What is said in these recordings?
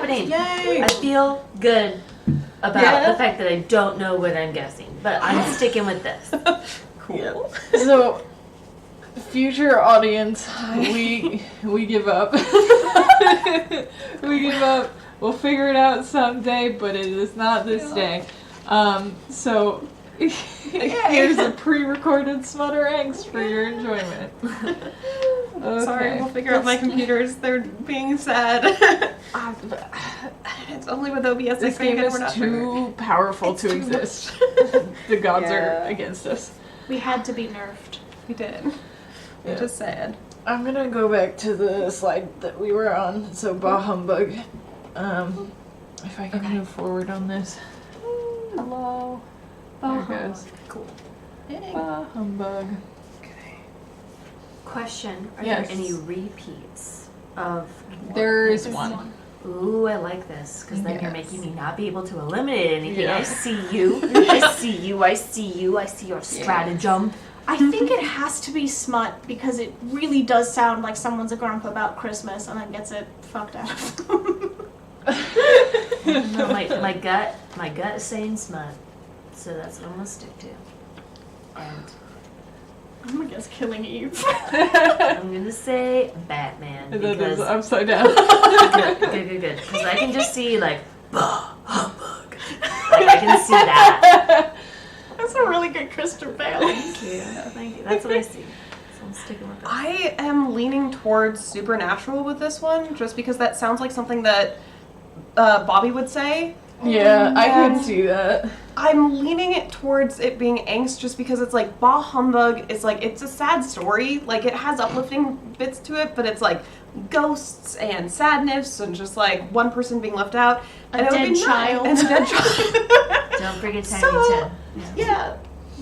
happening. Yay! I feel good about the fact that I don't know what I'm guessing, but I'm sticking with this. Cool. So, future audience, we give up. We give up. We'll figure it out someday, but it is not this day. So, here's a pre-recorded Smut or Angst for your enjoyment. Okay. Sorry, we'll figure out my computers. They're being sad. It's only with OBS. This game is too powerful to exist. The gods are against us. We had to be nerfed. We did. Yeah. Just sad. I'm gonna go back to the slide that we were on. So, Bah Humbug. If I can move forward on this. Hello. There it goes. Cool. Bah Humbug. Question, are Yes. there any repeats of... There is one. Ooh, I like this, because then you're Yes. making me not be able to eliminate anything. Yeah. I see you. I see you. I see you. I see your stratagem. I think it has to be Smut because it really does sound like someone's a grump about Christmas and then gets it fucked out of them. No, my gut is saying Smut, so that's what I'm gonna stick to. And I'm gonna guess Killing Eve. I'm gonna say Batman That is because upside down. good. Because I can just see like bah humbug. Like I can see that. That's a really good Christopher Bale. Thank you. That's what I see. So I'm sticking with that. I am leaning towards supernatural with this one, just because that sounds like something that Bobby would say. Yeah, I can see that. I'm leaning it towards it being Angst just because it's like Bah Humbug is like, it's a sad story. Like, it has uplifting bits to it, but it's like ghosts and sadness and just like one person being left out. A dead child. And a dead child. Don't forget Tiny So, Tim. Yeah.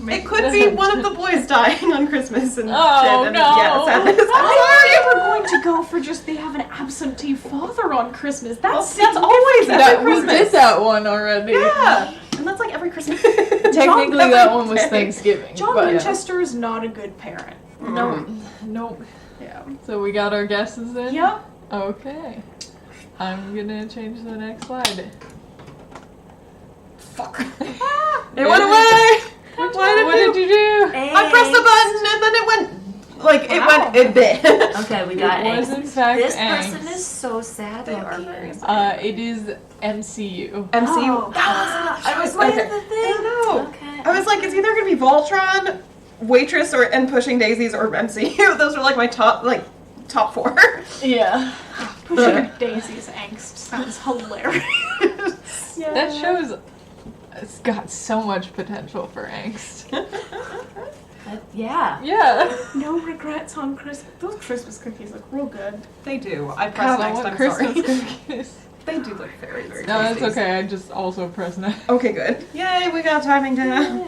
It could be one of the boys dying on Christmas and Oh, shit. And, no. Yeah, sadness. I I'm thought sorry. you were going to go for just they have an absentee father on Christmas. That's That's always That, we Christmas. did that one already. Yeah. And that's like every Christmas. Technically, that one was Thanksgiving. John but Winchester is not a good parent. No. Nope. Yeah. So we got our guesses in? Yep. Okay. I'm gonna change the next slide. Fuck. It went away. What did you do? I pressed the button and then it went, like, it did. Okay, we got It was Angst. in fact This Angst. person is so sad. They are looking. very sad. It is MCU. MCU. Oh, I was okay. waiting the thing. I know. Okay. I was like, it's either gonna be Voltron, Waitress, and Pushing Daisies, or MCU. Those are like my top four. Yeah. Pushing Daisy's Angst sounds hilarious. Yeah. That show's it's got so much potential for angst. Yeah. Yeah. No regrets on Christmas. Those Christmas cookies look real good. They do. I God, pressed I next. want I'm Christmas sorry. cookies. They do look very, very No, that's tasty. okay. I just also press next. Okay, good. Yay, we got timing down.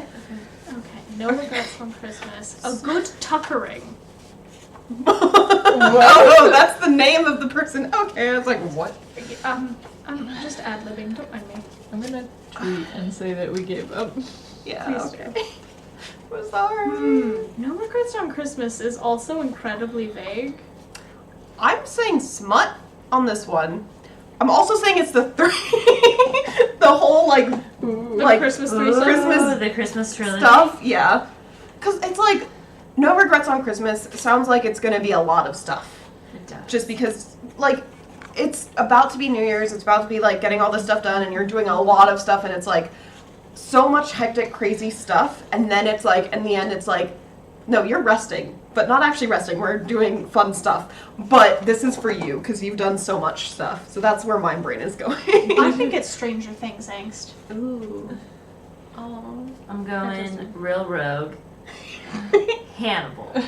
Okay, no regrets on Christmas. A good tuckering. Oh, that's the name of the person. Okay, I was like, what? I'm just ad-libbing, don't mind me. I'm gonna tweet and say that we gave up. Yeah, Please okay. I'm sorry. No regrets on Christmas is also incredibly vague. I'm saying smut on this one. I'm also saying it's the three, the whole like Christmas tree Ooh, Christmas the Christmas trilogy. stuff. Yeah, because it's like no regrets on Christmas. Sounds like it's gonna be a lot of stuff. It does. Just because like it's about to be New Year's. It's about to be like getting all this stuff done, and you're doing a lot of stuff, and it's like so much hectic, crazy stuff. And then it's like in the end, it's like no, you're resting. But not actually resting, we're doing fun stuff. But this is for you, because you've done so much stuff. So that's where my brain is going. I think it's Stranger Things angst. Ooh. Oh. I'm going real rogue. Hannibal. Okay.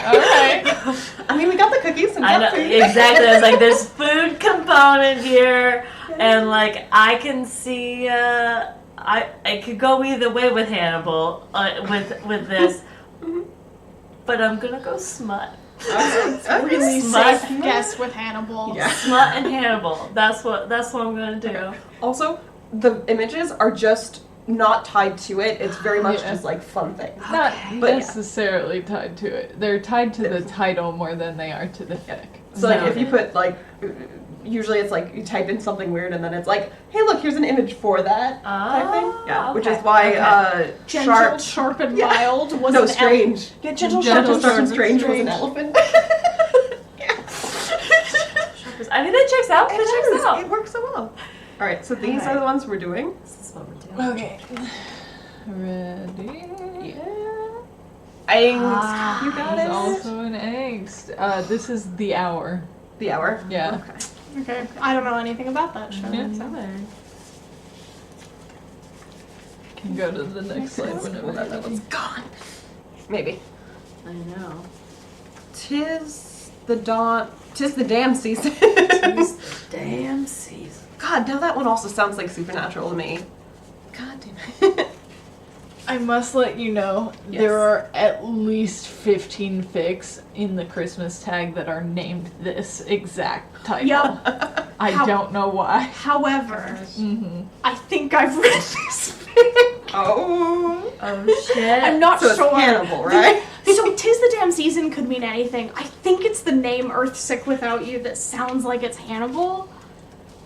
Alright. I mean, we got the cookies and I know, food. exactly. I was like, there's food component here, and like I can see, I could go either way with Hannibal, with this, but I'm gonna go Smut. Really Smut. safe guess with Hannibal. Yeah. Smut and Hannibal. That's what I'm gonna do. Okay. Also, the images are just not tied to it. It's very much Yeah. just like fun things. Not But yeah. necessarily tied to it. They're tied to the title more than they are to the fic. So like if you put like usually it's like you type in something weird and then it's like, hey, look, here's an image for that type thing. Yeah, which is why Gentle, sharp, and mild was no, an strange. Yeah, gentle, Gentle, sharp, sharp, and strange was an elephant. I mean, that checks out. That checks out. It works so well. All right, so these are the ones we're doing. This is what we're doing. Okay. Ready? Yeah. Angst. You got There's it. also an angst. This is the hour. The hour. Yeah. Okay. Okay, I don't know anything about that show. Yeah. So. Can go to the next slide whenever That you're one's ready. gone. Maybe. I know. Tis the damn season. Damn season. God, now that one also sounds like Supernatural to me. God damn it. I must let you know, Yes. there are at least 15 fics in the Christmas tag that are named this exact title. Yep. I don't know why. However, Mm-hmm. I think I've read this fic. Oh. Oh shit. I'm not So it's sure. Hannibal, right? So, tis the damn season could mean anything. I think it's the name Earthsick Without You that sounds like it's Hannibal.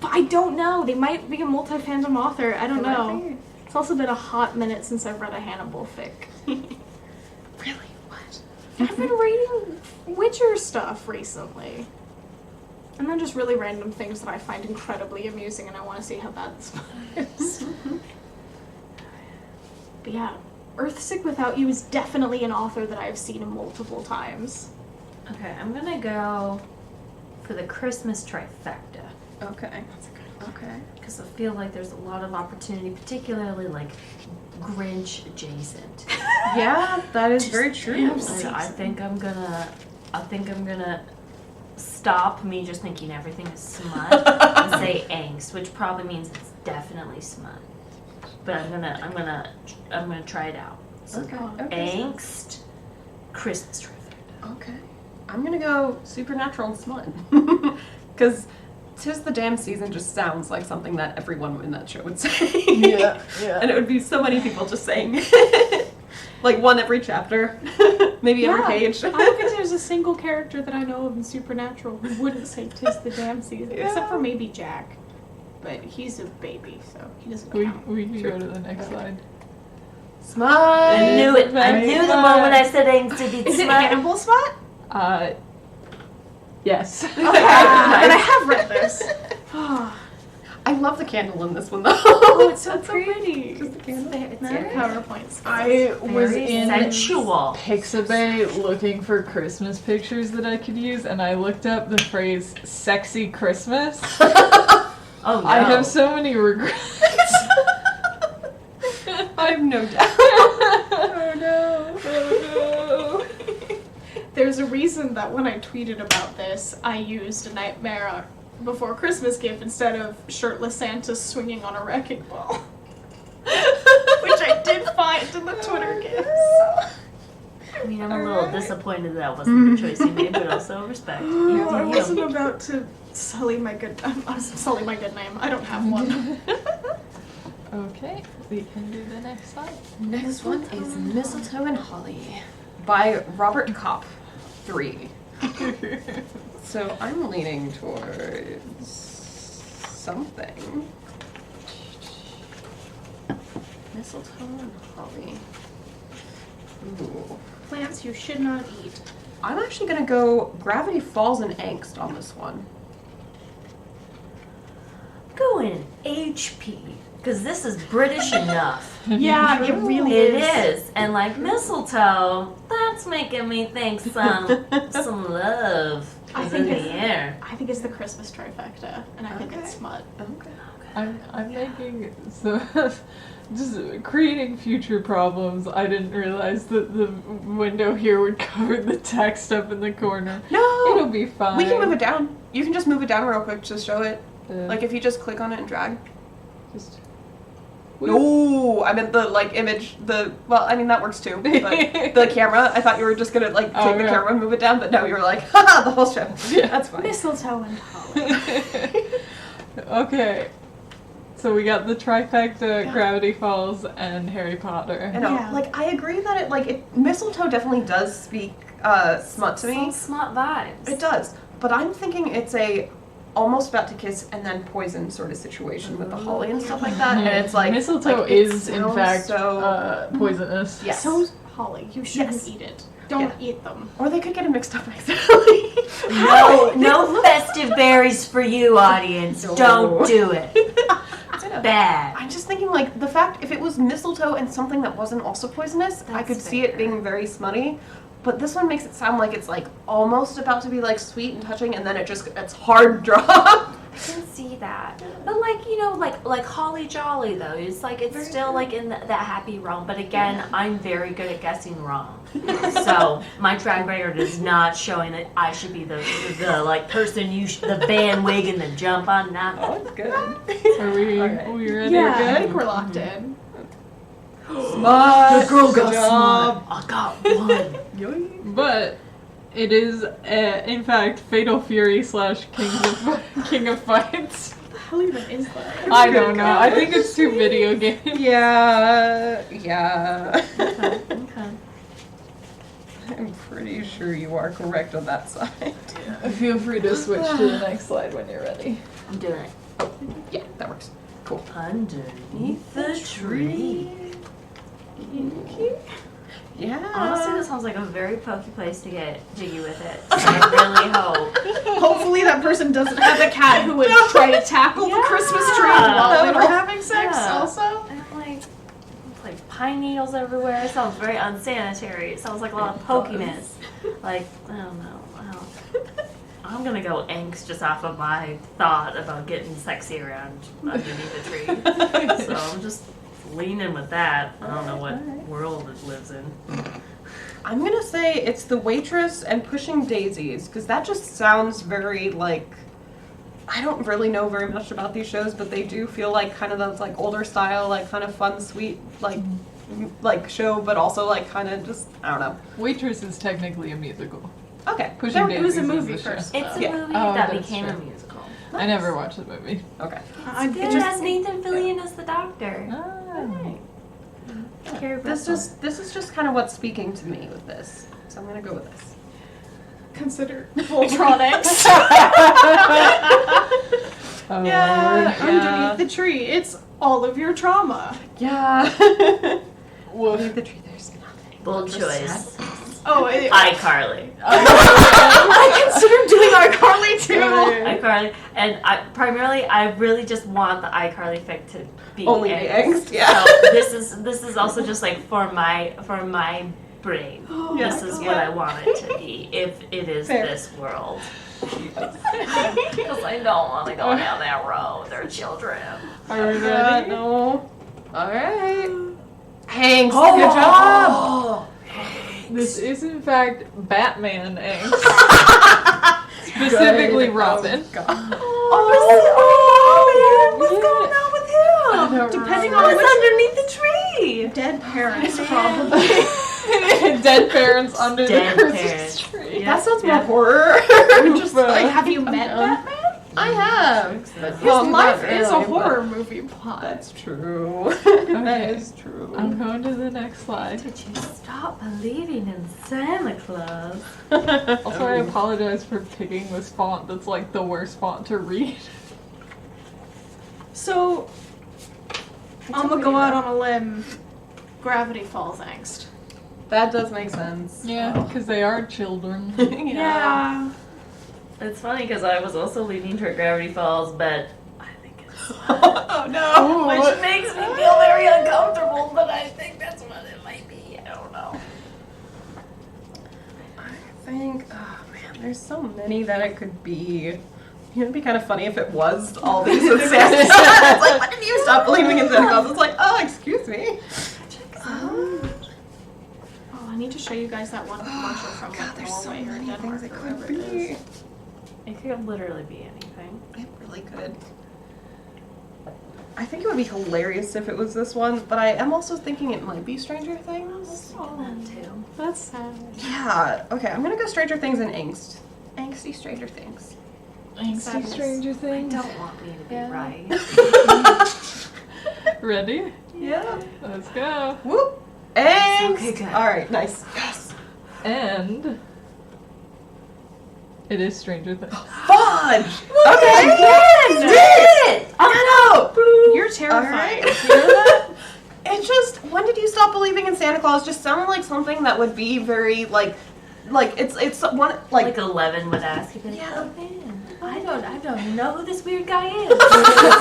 But I don't know. They might be a multi-fandom author. I don't know. It's also been a hot minute since I've read a Hannibal fic. Really? What? I've been reading Witcher stuff recently. And then just really random things that I find incredibly amusing and I want to see how that is. But yeah, Earthsick Without You is definitely an author that I've seen multiple times. Okay, I'm gonna go for the Christmas trifecta. Okay. That's a good one. Okay. Because I feel like there's a lot of opportunity, particularly like Grinch adjacent. Yeah, that is very true. And I think I'm gonna stop me just thinking everything is smut and say angst, which probably means it's definitely smut. But I'm gonna try it out. So Okay. angst, Christmas trifecta. Okay. I'm gonna go Supernatural and Smut. Because tis the damn season just sounds like something that everyone in that show would say. Yeah. And it would be so many people just saying like one every chapter. Maybe every page. I don't think there's a single character that I know of in Supernatural who wouldn't say tis the damn season, except for maybe Jack. But he's a baby, so he doesn't count. We can go to the next slide. Smut. I knew it. I Very knew the smut. moment I said angst it'd be Is it smut. Hannibal Smut? Yes. Okay, then I have read this. I love the candle in this one though. Oh, it's so pretty. Just the candle. It's Very very PowerPoints. I was very in sensual. Pixabay looking for Christmas pictures that I could use, and I looked up the phrase "sexy Christmas." Oh no. I have so many regrets. I have no doubt. Oh no! Oh no! There's a reason that when I tweeted about this, I used a Nightmare Before Christmas gift instead of shirtless Santa swinging on a wrecking ball. Which I did find in the Twitter gifts. I mean, I'm a little disappointed that wasn't the choice you made, but also respect. No, I You. wasn't about to sully my good name. I don't have one. Okay, we can do the next slide. Next one is Mistletoe and Holly by Robert Kopp. 3. So I'm leaning towards something. Mistletoe and Holly. Ooh. Plants you should not eat. I'm actually gonna go Gravity Falls and Angst on this one. Going HP, because this is British enough. Yeah, it really It is. is, and like mistletoe, that's making me think some love I is think in it's- the air. I think it's the Christmas trifecta, and I think Okay. it's smut. Okay. I'm making so just creating future problems. I didn't realize that the window here would cover the text up in the corner. No! It'll be fine. We can move it down. You can just move it down real quick to show it. Uh, Like if you just click on it and drag. just No, I meant the like image. Well, I mean that works too. But the camera. I thought you were just gonna like take the yeah. camera and move it down, but no, you were like, haha, the whole show. Yeah. That's fine. Mistletoe and holly. Okay. So we got the trifecta, Gravity Falls, and Harry Potter. I know. Yeah. Like I agree that mistletoe definitely does speak smut to me. Some smut vibes. It does, but I'm thinking it's a almost about to kiss and then poison sort of situation with the holly and stuff like that. And it's like mistletoe like, it is in sounds fact so poisonous. yes. So's holly. You shouldn't Yes. eat it. Don't Yeah. eat them. Or they could get it mixed up accidentally. No festive berries for you, audience. No. Don't do it. Yeah. Bad. I'm just thinking, like, the fact if it was mistletoe and something that wasn't also poisonous, I That's could see it fair. being very smutty. But this one makes it sound like it's like almost about to be like sweet and touching, and then it's hard drop. I can see that, but like like Holly Jolly though, it's like it's still like in that happy realm. But again, I'm very good at guessing wrong, so my track record is not showing that I should be the like person the bandwagon to jump on. Not Oh, that's good. Are we Alright. we ready? Yeah, I Good? think we're locked in. Smut. the girl Good got job. smart. I got one. But it is, in fact, Fatal Fury / King of Fights. What the hell even is that? I don't know. I think it's 2 video games. Yeah. Okay. I'm pretty sure you are correct on that side. Feel free to switch to the next slide when you're ready. I'm doing it. Yeah, that works. Cool. Underneath the tree. Yeah. Honestly, this sounds like a very pokey place to get jiggy with it. So I really hope. Hopefully that person doesn't have a cat who would try to tackle the Christmas tree while they were having sex Yeah. also. And like, it's like pine needles everywhere. It sounds very unsanitary. It sounds like a lot of pokiness. Like, I don't know. I'm gonna go angst just off of my thought about getting sexy around underneath the tree. So I'm just leaning with that. I don't know what world it lives in. I'm gonna say it's the waitress and pushing daisies, because that just sounds very like, I don't really know very much about these shows, but they do feel like kind of those like older style, like kind of fun, sweet, like show, but also like kind of just, I don't know. Waitress is technically a musical. Okay. Pushing It was a Daisies is movie the show. first. It's a Yeah. movie Oh, that that's became a true. musical. I never watched the movie. Okay. It's good. It has Nathan Fillion as the doctor. Carrie This Russell. is just kind of what's speaking to me with this, so I'm gonna go with this. Consider Voltronics. Oh, Yeah. Underneath the tree, it's all of your trauma. Yeah. Woof. Underneath the tree, there's nothing. Bold choice. Oh, iCarly. I considered doing iCarly too. iCarly. And I really just want the iCarly fic to be Only the angst, yeah. So this is also just like for my brain. Yeah. This is what I want it to be if it is Fair. this world. Because I don't want to go down that road. They're children. Are we God, ready? no. Alright. Hanks, good job! This is in fact Batman Angst. Specifically Good. Robin. Oh, God. Oh, man, what's Yeah. going on with him? I don't Depending know. on What's underneath the tree? Dead parents, probably. Dead parents under Dead the Christmas parents. tree. That sounds more Yeah. horror. Just like, Have you met Batman? I have. But His not life is a really, horror movie plot. That's true. Okay. That is true. I'm going to the next slide. Did you stop believing in Santa Claus? Also, I apologize for picking this font that's like the worst font to read. So, I'm gonna go out on a limb. Gravity Falls Angst. That does make sense. Yeah, because they are children. Yeah. It's funny because I was also leaning toward Gravity Falls, but I think it's Oh no. which makes me feel very uncomfortable. But I think that's what it might be. I don't know. I think, oh man, there's so many that it could be. It'd be kind of funny if it was all these with Santa. It's like, when did you stop believing in Santa Claus? It's like, oh, excuse me. Oh, I need to show you guys that one commercial from like there's so Norway or many Denmark things it or could wherever it be. is. It could literally be anything. It really could. I think it would be hilarious if it was this one, but I am also thinking it might be Stranger Things. That too. That's sad. Yeah. Okay, I'm gonna go Stranger Things and Angst. Angsty Stranger Things. Angsty Sadness. Stranger I Things. don't want me to be Yeah. right. Ready? Yeah. Let's go. Whoop. Angst. Okay, good. All right. Nice. Yes. And it is Stranger Things. Fuck. fudge. Okay. You did it. I You're terrifying. Alright. You hear that? It's just, when did you stop believing in Santa Claus? Just sounded like something that would be very, like it's one, Like 11 would ask. You'd be like, Yeah. oh man, I don't know who this weird guy is.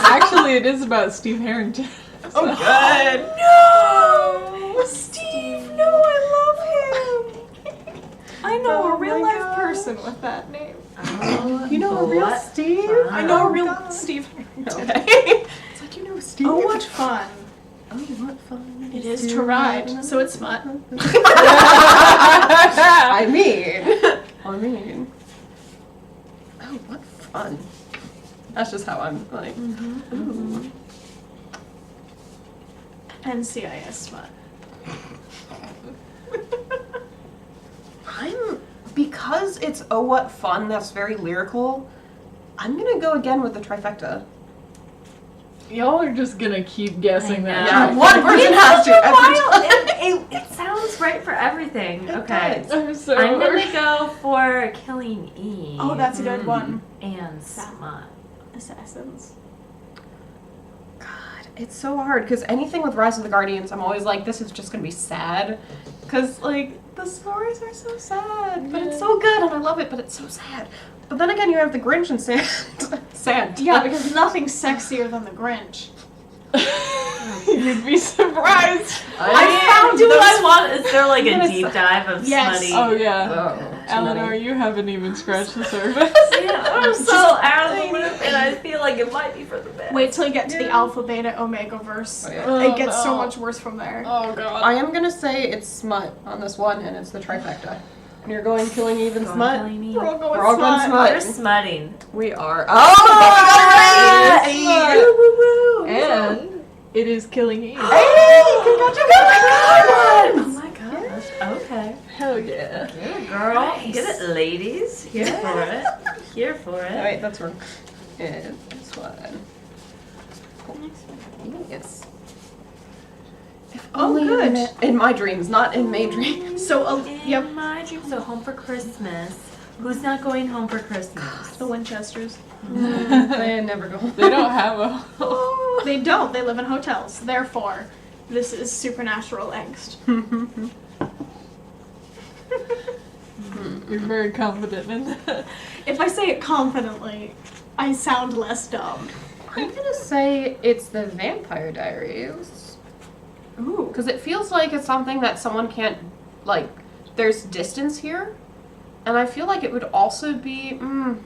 Actually, it is about Steve Harrington. oh, good. No! Steve, no, I love him. I know Oh a real my life gosh. person with that name. Oh, You know a real what Steve? fun. I know a Oh, real God. Steve. Okay. It's like, you know Steve. Oh, what fun. Oh, what fun. It is to ride, so it's smut. I mean. Oh, what fun. That's just how I'm like, ooh. NCIS smut. Because it's oh what fun, that's very lyrical, I'm gonna go again with the trifecta. Y'all are just gonna keep guessing I that. know. Yeah, one person has to every time. It sounds right for everything. It Okay. does. I'm so I'm gonna go for Killing Eve. Oh, that's a good one. And Smut. Assassins. God, it's so hard because anything with Rise of the Guardians, I'm always like, this is just gonna be sad. Because, like, the stories are so sad, but it's so good and I love it, but it's so sad. But then again, you have the Grinch and Sand. Yeah, because nothing's sexier than the Grinch. You'd be surprised. I found what I want. Is there like a Yes. deep dive of Yes. smutty? Oh yeah. Oh, Eleanor, you haven't even scratched the surface. Yeah, I'm so out of the loop, and I feel like it might be for the best. Wait till you get to the Alpha Beta Omega verse. Oh, yeah. Oh, It gets so no. much worse from there. Oh god. I am gonna say it's Smut on this one, and it's the trifecta. And you're going Killing Eve and Going Smut? Killing Eve. We're all going We're all going smut. We're Smut. smutting. We are. Oh! Yay! Hey! Smut. Woo, woo, woo. And it is Killing Eve. Hey! Congratulations! Oh my gosh. Okay. Hell yeah. Good girl. Nice. Get it, ladies. Here for it. Here for it. Alright, that's wrong. Yeah, this one. Yes. If Oh, only good. in my dreams, not in May dreams. So, In yep. my dream, so home for Christmas. Who's not going home for Christmas? The Winchesters. They never go home. They don't have a. They don't. They live in hotels. Therefore, this is supernatural angst. You're very confident in that. If I say it confidently, I sound less dumb. I'm gonna say it's the Vampire Diaries. Ooh. Because it feels like it's something that someone can't, like, there's distance here. And I feel like it would also be, oh,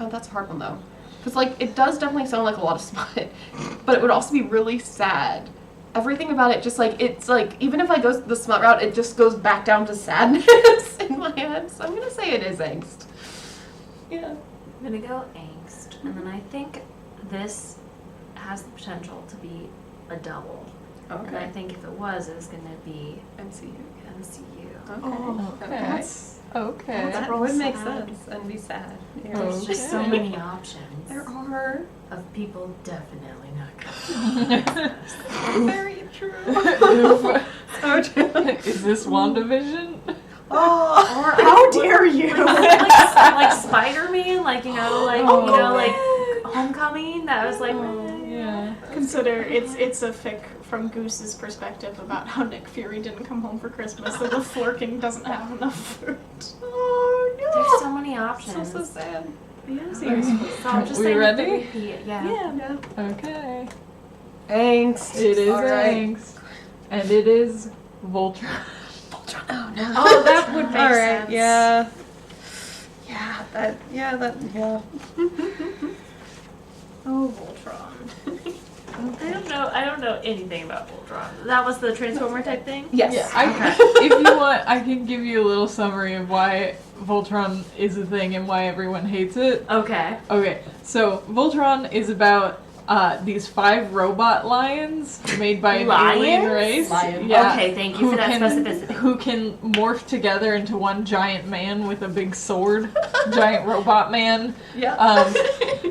that's a hard one though. Because, like, it does definitely sound like a lot of smut, but it would also be really sad. Everything about it just, like, it's like, even if I go the smut route, it just goes back down to sadness in my head. So I'm gonna say it is Angst. Yeah. I'm gonna go Angst, and then I think this has the potential to be a double. And I Okay. think if it was gonna be MCU. MCU. Okay. Oh, Okay. that's okay. That real would make sad. sense and be sad. Yeah. There's just so Okay. many options There are. of people definitely not going. Very true. So true. Is this WandaVision? Oh. Or How dare you? like Spider-Man, like you know, Oh, like Homecoming. That was like. Yeah. Consider it's a fic from Goose's perspective about how Nick Fury didn't come home for Christmas, so the Florking doesn't have enough food. Oh no. There's so many options. So sad. Yeah, So I'm just We saying ready? the repeat. Yeah. Yeah. Okay. Angst. It is All right. Angst. And it is Voltron. Oh no. Oh, that would make All right. sense. Yeah. Yeah. Oh, Voltron. I don't know anything about Voltron. That was the Transformer type thing? Yes. Yeah, if you want, I can give you a little summary of why Voltron is a thing and why everyone hates it. Okay. Okay, so Voltron is about these 5 robot lions made by an alien Lions? race. Lions. Yeah, Okay, thank you for that specificity. Who can morph together into one giant man with a big sword, giant robot man. Yeah.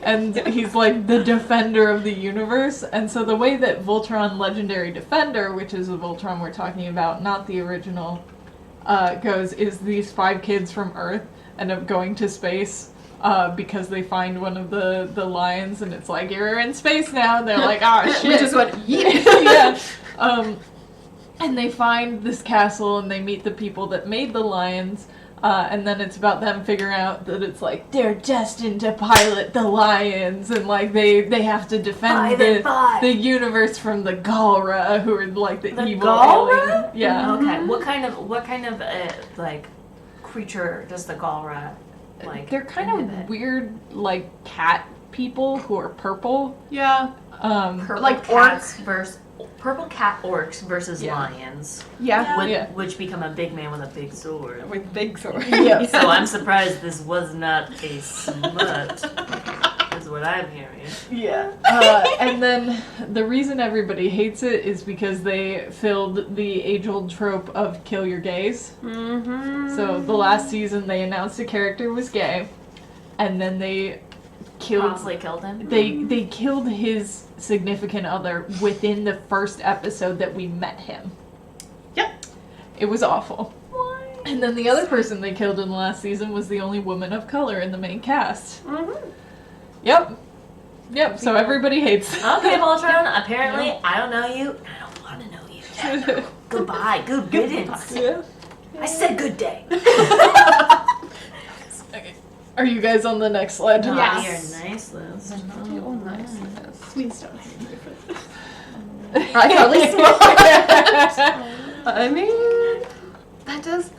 And he's like the defender of the universe. And so the way that Voltron Legendary Defender, which is the Voltron we're talking about, not the original, goes is these 5 kids from Earth end up going to space because they find one of the lions, and it's like, you're in space now, and they're like, oh shit. We just went, yeah. Yeah. And they find this castle, and they meet the people that made the lions, and then it's about them figuring out that it's like, they're destined to pilot the lions, and like, they have to defend the universe from the Galra, who are like the evil alien. Yeah. Okay. What kind of like creature does the Galra like? They're kind of weird, like cat people who are purple. Yeah. Purple like cats versus purple cat orcs versus Yeah. lions. Yeah. Which become a big man with a big sword. With big sword. Yeah. So I'm surprised this was not a smut. Is what I'm hearing. Yeah. And then the reason everybody hates it is because they filled the age-old trope of kill your gays. Mm-hmm. So the last season they announced a character was gay, and then they Promptly killed him. They killed his significant other within the first episode that we met him. Yep. It was awful. And then the other person they killed in the last season was the only woman of color in the main cast. Mm-hmm. Yep, so everybody hates it. Okay, Voltron, apparently I don't know you, and I don't want to know you. Goodbye, good riddance. Yeah. I said good day. Okay. Are you guys on the next slide? Yes. Your nice list. Oh, nice. Please don't hate me for this. Really smart. I mean, that does.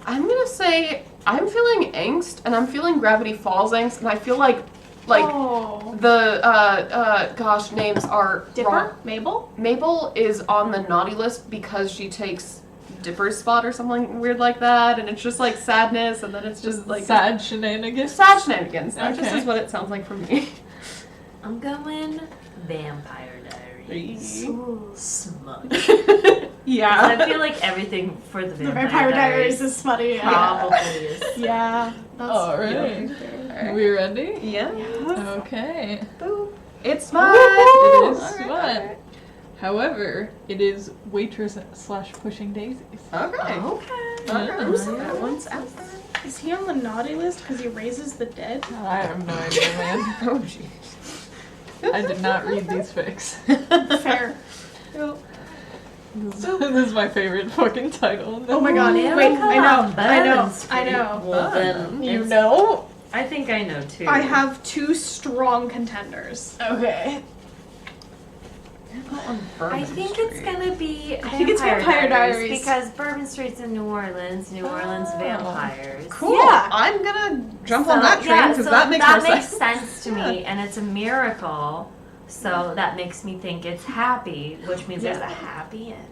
I'm gonna say I'm feeling angst, and I'm feeling Gravity Falls angst, and I feel like Oh. the gosh, names are Dipper? wrong. Mabel? Mabel is on the naughty list because she takes Dipper's spot or something weird like that, and it's just like sadness, and then it's just like Sad shenanigans. sad shenanigans. That just Okay. is what it sounds like for me. I'm going Vampire Diaries. Ooh. Smut. Yeah. I feel like everything for the The Vampire, Vampire Diaries is smutty. Yeah. probably is. Yeah. That's Alright. Alright. We ready? Yeah. Okay. Boop. It's smart. It is Alright, smut. alright. However, it is waitress / pushing daisies. Okay. Okay. Who's that one's out there? Is he on the naughty list because he raises the dead? I have no idea, man. Oh, jeez. I did not read these fics. Fair. This is my favorite fucking title. Oh my god. Yeah, Wait, come I know. on, I know. Bourbon I Street. know. Well, then You it's- know? I think I know too. I have two strong contenders. Okay. I think it's gonna be I think it's Vampire Diaries. because Bourbon Street's in New Orleans. New Orleans vampires. Cool. Yeah. I'm gonna jump So, on that train because so that makes more sense. sense to me, and it's a miracle. So that makes me think it's happy, which means there's a happy end.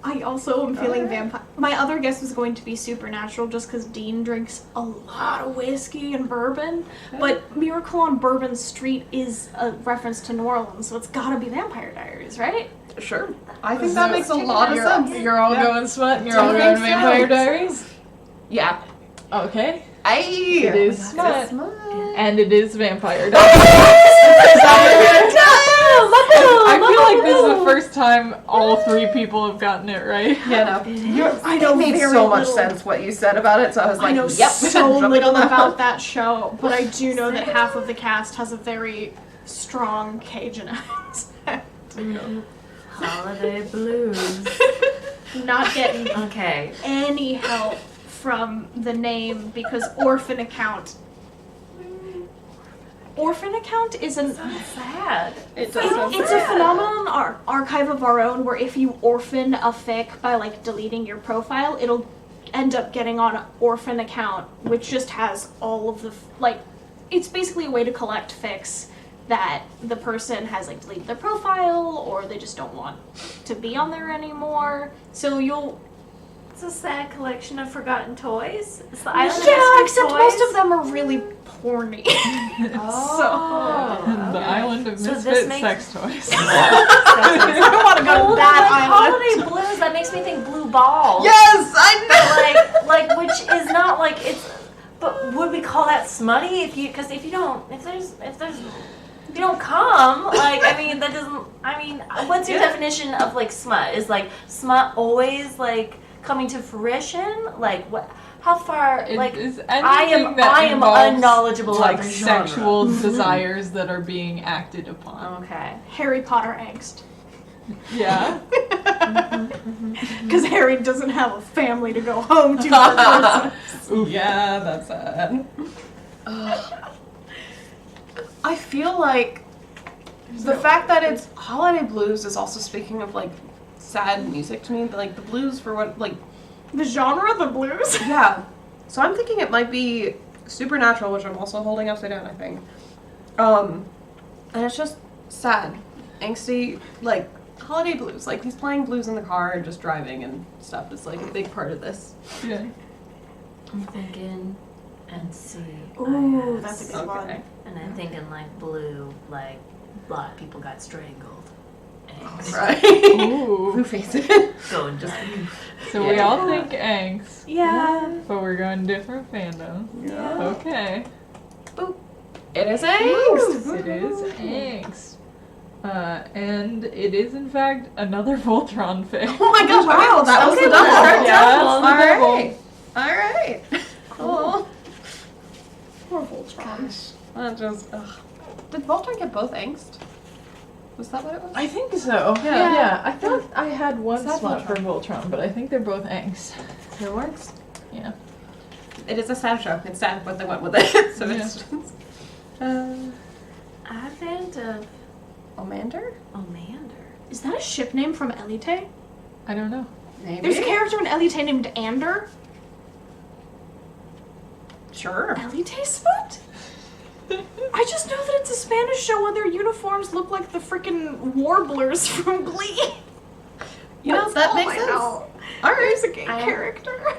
I also am feeling Alright. vampire. My other guess was going to be Supernatural just because Dean drinks a lot of whiskey and bourbon. But Miracle on Bourbon Street is a reference to New Orleans, so it's gotta be Vampire Diaries, right? Sure. I think that makes a lot of You're, sense. you're all Yeah. going smut and you're I all think going so. Vampire Diaries? Yeah. Okay. Ayy. It is smut. Smut. And it is Vampire Diaries. I feel like this is the first time all three people have gotten it right. Yeah, no. I know It made very so much little. sense what you said about it, so I was like, I know yep. so jumping little on that about one. that show, but I do know that half of the cast has a very strong Cajun accent. Holiday blues. Not getting Okay. any help from the name because Orphan Account. Orphan Account is an Sad. It does sound it's a sad. phenomenon, our archive of our own, where if you orphan a fic by like deleting your profile, it'll end up getting on an Orphan Account, which just has all of the like. It's basically a way to collect fics that the person has like deleted their profile or they just don't want to be on there anymore. So you'll It's a sad collection of forgotten toys. It's the Island of yeah, Misfit except toys. most of them are really porny. Oh. The okay. Island of So this Misfit makes- sex toys. I don't want to go to that island. Holiday blues. That makes me think blue balls. Yes, I know. like which is not like it's. But would we call that smutty? If you if you don't come, like I mean that doesn't. I mean, what's your definition of like smut? Is like smut always like coming to fruition? Like what? How far? It Like is I anything am. that I am involves, unknowledgeable like about the genre. sexual desires that are being acted upon. Okay. Harry Potter angst. Yeah. Because Harry doesn't have a family to go home to for Christmas. Yeah, that's sad. I feel like the fact that it's holiday blues is also speaking of like sad music to me. Like the blues for what like The genre, the blues? yeah. So I'm thinking it might be Supernatural, which I'm also holding upside down, I think. And it's just sad, angsty, like holiday blues. Like he's playing blues in the car and just driving and stuff is like a big part of this. Yeah. I'm thinking NC. Ooh, that's a good Okay. one. And I'm thinking like blue, like a lot of people got strangled. Angst. Right. Ooh. Blue faces. Going just. So we all think angst, Yeah. but we're going different fandoms. Yeah. Okay. It is angst. It is angst. And it is in fact another Voltron fic. Oh my gosh! Wow, that was Okay, the double. well, yeah, All that's the double. right. Cool. Poor Voltron. That just. Ugh. Did Voltron get both angst? Was that what it was? I think so. Yeah. I thought I had one Sad slot for Voltron, but I think they're both angst. It works. Yeah. It is a sad show. It's sad, but they went with it. So Yeah. it's just. Advent of Omander? Omander. Is that a ship name from Elite? I don't know. Maybe. There's a character in Elite named Ander. Sure. Elite Smut? I just know that it's a Spanish show and their uniforms look like the freaking warblers from Glee. You know, That's that all makes I sense. know. Alright. There's a gay I- character. Okay,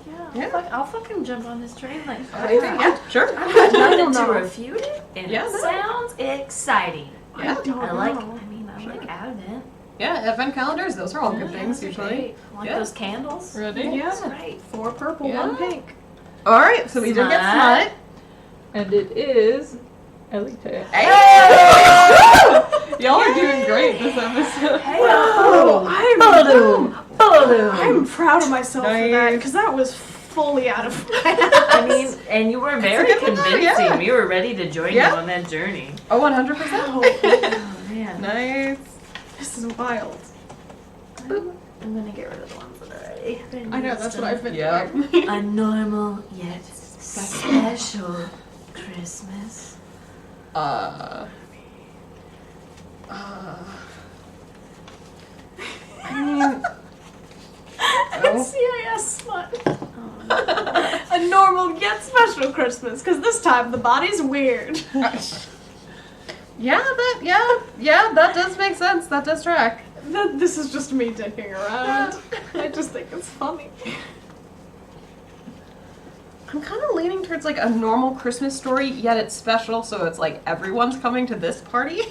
yeah. Yeah. I'll fucking jump on this train like Yeah, sure. I've got nothing don't to know. refute it, and Yeah, it no. sounds exciting. Yeah. don't I like. know. I mean, I Sure. like Advent. Yeah, advent calendars, those are all good Yeah, things those are usually. great. I like Yeah. those candles. Ready? Yeah. That's right. 4 purple, Yeah. 1 pink. Alright, so we did get Smut. Smut. And it is Elite. Hey! Y'all are doing great this episode. Hey, Whoa. I'm proud of myself for that Nice. because that was fully out of my I mean, and you were very good one, convincing. yeah. We were ready to join Yeah. you on that journey. Oh, 100%. Oh man. Nice. This is wild. I'm gonna get rid of the ones that are already. I know, that's what I've been Yep. doing. A normal yet special Christmas. I mean, CIS smut. A normal yet special Christmas, because this time the body's weird. yeah, that does make sense. That does track. This is just me dicking around. I just think it's funny. I'm kind of leaning towards like a normal Christmas story, yet it's special, so it's like everyone's coming to this party.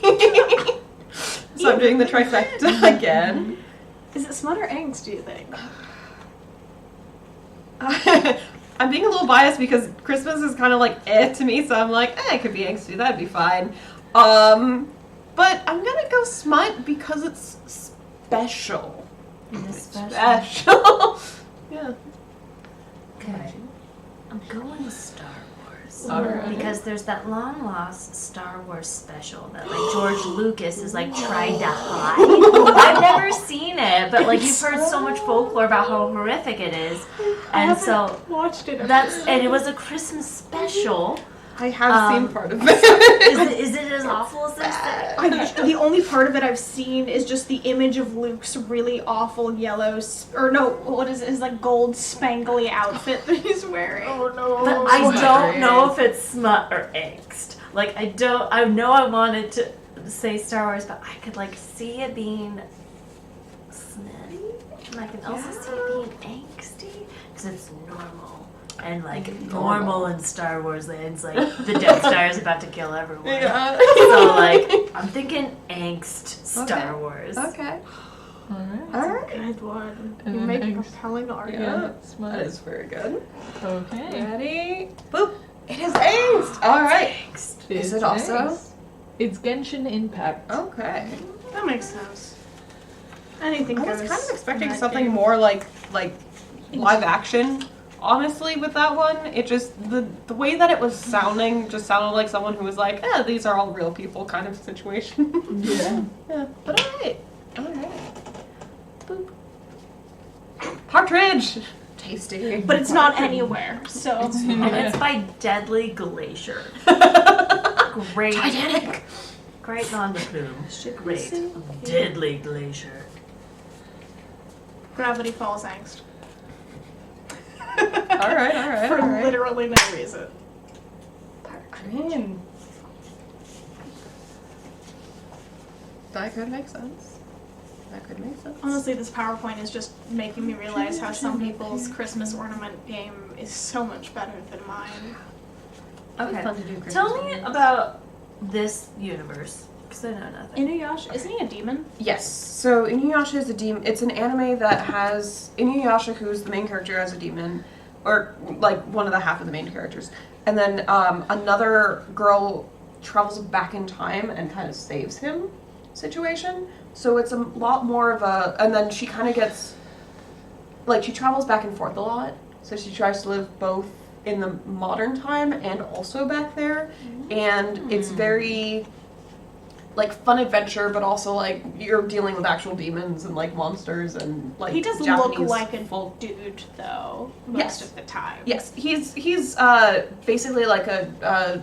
So I'm doing the trifecta again. Is it smut or angst, do you think? I'm being a little biased because Christmas is kind of like to me, so I'm like, it could be angsty, that'd be fine. But I'm gonna go Smut because it's special. Special. Yeah. Okay. I'm going with Star Wars. Alright. Because there's that long lost Star Wars special that like George Lucas is like tried to hide. I've never seen it, but like you've heard so much folklore about how horrific it is. And so Watched it. and it was a Christmas special. I have seen Um, part of it. Is it as awful as they say? The only part of it I've seen is just the image of Luke's really awful yellow, what is it? His like gold spangly outfit that he's wearing. Oh no! But I don't know if it's smut or angst. Like I know I wanted to say Star Wars, but I could like see it being smutty, and I can also see it being angsty because it's normal. And like normal in Star Wars lands, like the Death Star is about to kill everyone. Yeah. So like I'm thinking angst Star Okay. Wars. Okay. Alright. Alright. Good one. And You then make a angst. compelling argument. Yeah. Smut. That is very good. Okay. Ready? Boop. It is angst. Alright. Angst. Is It's it also? angst. It's Genshin Impact. Okay. That makes sense. Anything I goes. was kind of expecting in that something game. more like live action honestly, with that one, it just, the way that it was sounding just sounded like someone who was like, these are all real people kind of situation. Yeah. Yeah, but alright. Boop. Partridge! Tasty. But it's not anywhere, so. And it's by Deadly Glacier. Great. Titanic! Great on the plume. Great. Deadly Glacier. Gravity Falls Angst. Alright. For literally no reason. I mean, that could make sense. Honestly, this PowerPoint is just making me realize how some people's Christmas ornament game is so much better than mine. Okay. Fun to do Christmas Tell me ornaments. about this universe, because I know nothing. Inuyasha, isn't he a demon? Yes. So Inuyasha is a demon. It's an anime that has Inuyasha, who's the main character, as a demon, or like one of the half of the main characters, and then another girl travels back in time and kind of saves him. Situation. So it's a lot more of a, and then she kind of gets, like, she travels back and forth a lot. So she tries to live both in the modern time and also back there. And it's very, like, fun adventure, but also, like, you're dealing with actual demons and, like, monsters and, like, He does Japanese look like a folk. dude, though, most Yes. of the time. Yes, he's basically like a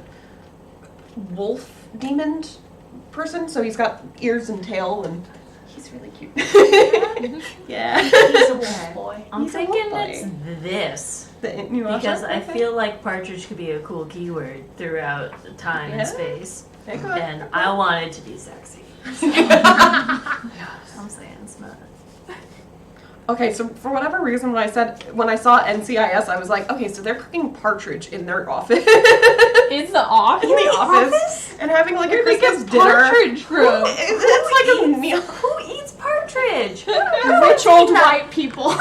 wolf demon person, so he's got ears and tail, and he's really cute. Yeah. He's a wolf boy. I'm He's a thinking wolf it's boy. this. The Inuyasha? Because I Okay. feel like Partridge could be a cool keyword throughout time Yeah. and space. It could. And I want it to be sexy. I'm saying Smut. Okay, so for whatever reason, when I saw NCIS, I was like, okay, so they're cooking partridge in their office. In the office? In the office? And having like Where'd a they Christmas get dinner. partridge from? It's like a meal. Who eats partridge? Rich old white people.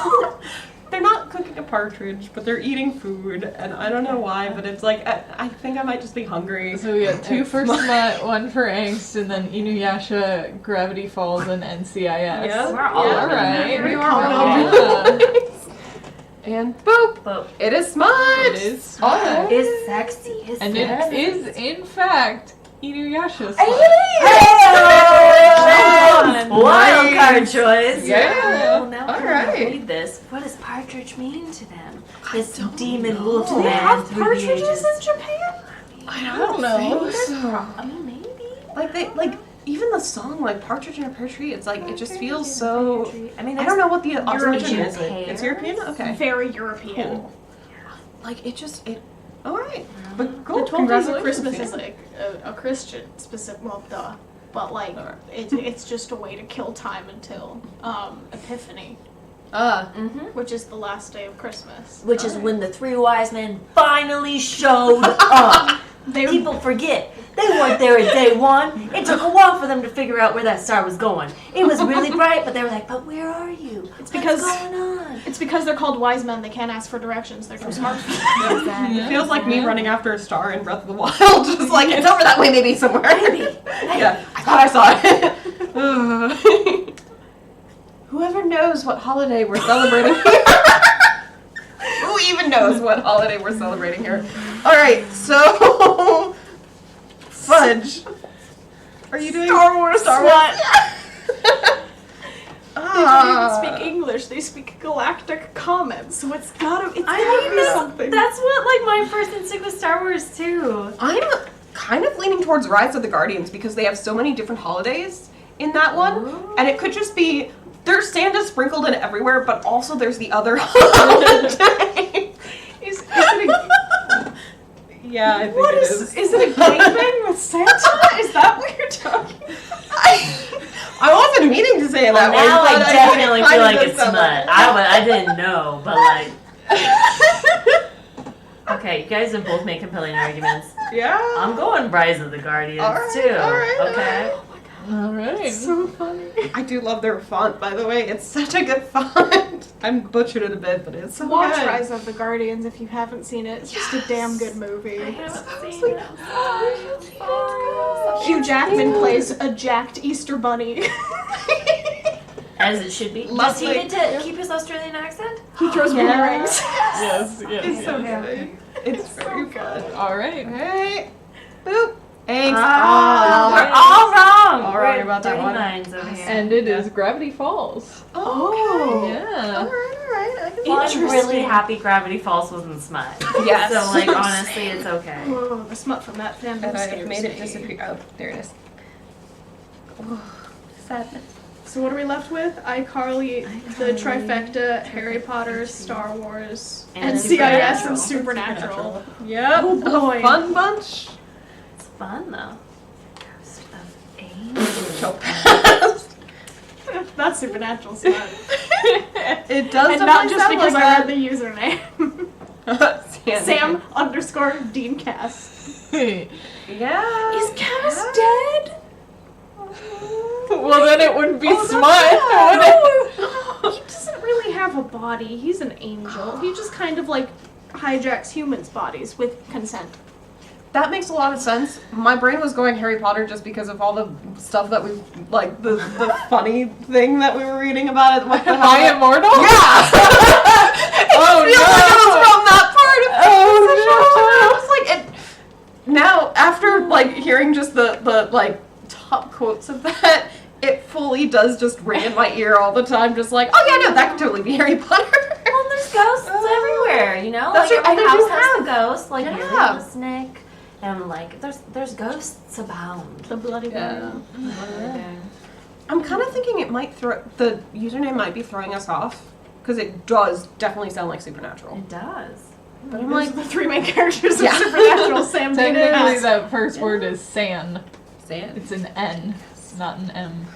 They're not cooking a partridge, but they're eating food, and I don't know why, but it's like, I think I might just be hungry. So we got 2 for Smut, 1 for Angst, and then Inuyasha, Gravity Falls, and NCIS. Yeah. We're all Yeah, over right. We that. are Yeah. And boop! But It is Smut! It is Smut. Oh. it's sexy. It's And it sexy. is, in fact, Inuyasha Smut. Hey! Wild card choice. Yeah. Well, now All can right. we read this? What does partridge mean to them? This don't demon know. wolf They man have through the partridges ages. in Japan? I don't know. think so. I mean, maybe. Like even the song, like Partridge in a Pear Tree, it's like, it just feels so, I mean, I don't know what the origin European is. It's European? Okay. Very European. Cool. Like, alright. But cool, The 12 Days of congratulations. Christmas yeah. is like a Christian specific, well, duh. But like, Alright. it's just a way to kill time until Epiphany, which is the last day of Christmas. Which is when the 3 wise men finally showed up. People forget. They weren't there at day 1. It took a while for them to figure out where that star was going. It was really bright, but they were like, but where are you? It's because- What's going on? It's because they're called wise men. They can't ask for directions. They're too smart. It feels like me running after a star in Breath of the Wild. Just like, it's over that way maybe somewhere. Maybe. Yeah, I thought I saw it. Whoever knows what holiday we're celebrating here. Who even knows what holiday we're celebrating here? Alright, so... Fudge. Are you doing Star Wars Star Smut. They don't even speak English. They speak galactic comments. So it's gotta be something. That's what like my first instinct with Star Wars too. I'm kind of leaning towards Rise of the Guardians because they have so many different holidays in that one. Ooh. And it could just be, there's Santa sprinkled in everywhere, but also there's the other holiday. Is it a, Yeah, I think what it is it a gangbang with Santa? Is that what you're talking about? I wasn't meaning to say it that way. Now I but definitely kind feel of like does it's sound Smut. like I didn't know, but like. Okay, you guys have both made compelling arguments. Yeah. I'm going Rise of the Guardians Alright, too. alright, Okay. Alright. So funny. I do love their font, by the way. It's such a good font. I'm butchered it a bit, but it's so Watch good. Rise of the Guardians if you haven't seen it. It's just a damn good movie. Hugh Jackman plays a jacked Easter bunny. As it should be. Does Lovely. he get to keep his Australian accent? He throws boomerangs. Yes, yes. It's so yes. good. It's very good. All right. Alright. Boop. Angst. Oh, we're Oh, all wrong. All wrong We're about that dirty one. minds over here. And it is Gravity Falls. Oh. Yeah. Alright. I can Well, I'm really Interesting. happy Gravity Falls was in Smut. Yes. So, like, honestly, it's okay. Oh, the smut from that fandom And I scares made it me. disappear. Oh, there it is. Oh, sadness. So what are we left with? iCarly, the trifecta, Harry Potter, Star Wars, and CIS and Supernatural. Yep. Oh boy. Fun bunch. It's fun, though. Ghost of Angel. So fast. That's Supernatural smut. It does And not definitely just sound because like I read that. the username. Sam_Dean_Cast. Yeah. Is Cass dead? Well, then it wouldn't be Smut. No, he doesn't really have a body. He's an angel. He just kind of like hijacks humans' bodies with consent. That makes a lot of sense. My brain was going Harry Potter just because of all the stuff that we like the funny thing that we were reading about it. What the Am I immortal? Yeah. Oh It feels like it was from that part of the show. no. I was like, now after like hearing just the like top quotes of that, it fully does just ring in my ear all the time. Just like, oh yeah, no, that could totally be Harry Potter. Well, there's ghosts everywhere, you know? That's like, true. every Oh, they do house has have. the ghost, like, Yeah. you're listening. And, like, there's ghosts abound. The bloody Yeah. I'm kind of thinking it might the username might be throwing us off because it does definitely sound like Supernatural. It does. But I'm Those like, are the three main characters Yeah. of Supernatural. Sam, Dean, and Technically, Cass. that first word is San. Sand. It's an N, not an M.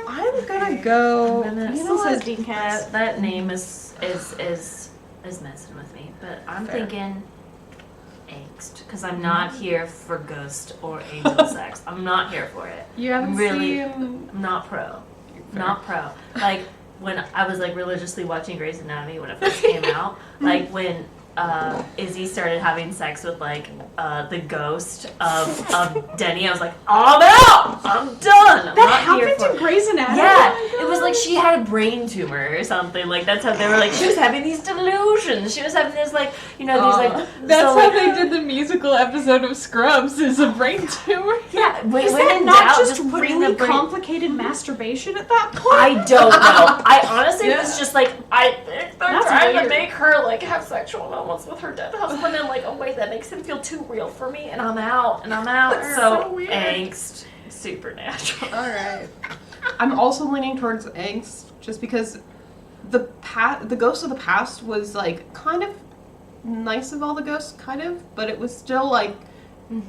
I'm gonna go. I'm gonna- You Still know says what? Dean Cass. That name is messing with me. But I'm Fair. thinking Angst. Because I'm not here for ghost or angel sex. I'm not here for it. You haven't Really? seen. I'm not pro. Not pro. Like, when I was, like, religiously watching Grey's Anatomy when it first came out, like, when Izzy started having sex with, like, the ghost of Denny, I was like, I'm out! I'm done! I'm That not here happened for in Grey's Anatomy? Yeah, it was like she had a brain tumor or something. Like, that's how they were like, she was having these delusions. She was having this, like, you know, these, like, That's so, how like, they did the musical episode of Scrubs, is a brain tumor. yeah, when Is when that in not doubt, just put in really the brain. complicated masturbation at that point? I don't know. I honestly was just like, I think they're That's trying to weird. make her like have sexual moments with her dead husband, and like, oh wait, that makes him feel too real for me, and I'm out. That's So, so weird. Angst, Supernatural. All right. I'm also leaning towards Angst just because the ghost of the past was like kind of nice of all the ghosts, kind of, but it was still like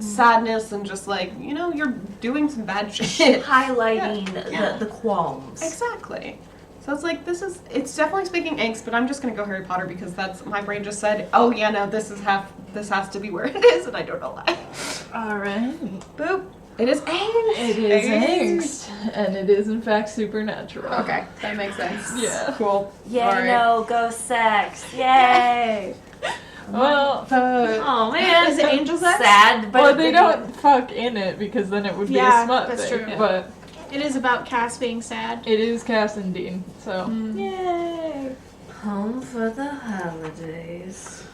sadness and just like, you know, you're doing some bad shit. Highlighting Yeah. the qualms. Exactly. So it's like it's definitely speaking angst, but I'm just gonna go Harry Potter because that's my brain just said, oh yeah, no, this has to be where it is, and I don't know why. All right. Boop. It is angst. It is angst, and it is in fact supernatural. Okay, that makes sense. Yeah. Cool. Yay, Alright. no, ghost sex. Yay. Well, Oh man. Is it angel sex? Sad, but well, they don't fuck in it because then it would be Yeah, a smut that's thing. true. But It is about Cass being sad. it is Cass and Dean, so Yay. Home for the holidays.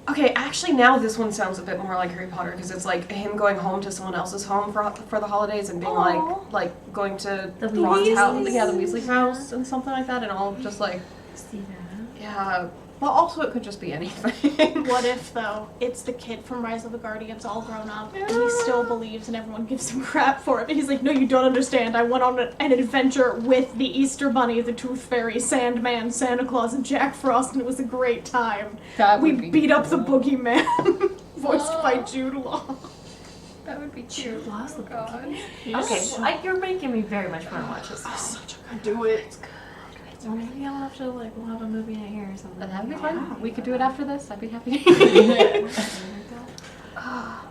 Okay, actually now this one sounds a bit more like Harry Potter because it's like him going home to someone else's home for the holidays and being Aw. like going to The Ron's house, Weasleys. yeah, the Weasley house and something like that, and all just like See that? yeah. Well, also it could just be anything. What if, though, it's the kid from Rise of the Guardians all grown up, and he still believes and everyone gives him crap for it, and he's like, no, you don't understand. I went on an adventure with the Easter Bunny, the Tooth Fairy, Sandman, Santa Claus, and Jack Frost, and it was a great time. That We would be beat up the cool. boogeyman, voiced by Jude Law. That would be cute. Lost the God. Okay, well, you're making me very much want to watch this. Such a good Do it. Well, maybe I'll have to we'll have a movie night here or something. That would be fun. We could do it after this. I'd be happy.